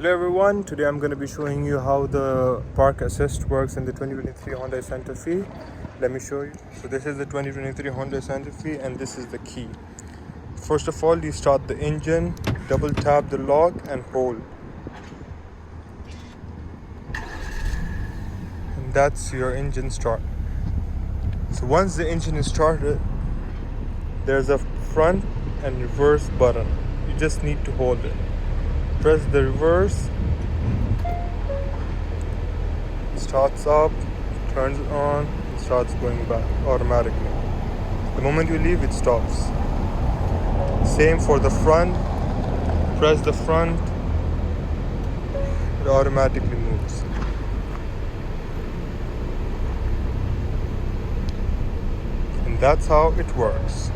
Hello everyone, today I'm going to be showing you how the park assist works in the 2023 Hyundai Santa Fe. Let me show you. So this is the 2023 Hyundai Santa Fe and this is the key. First of all, you start the engine, double tap the lock and hold. And that's your engine start. So once the engine is started, there's a front and reverse button. You just need to hold it. Press the reverse, starts up, turns it on, and starts going back automatically. The moment you leave, it stops. Same for the front. Press the front, it automatically moves. And that's how it works.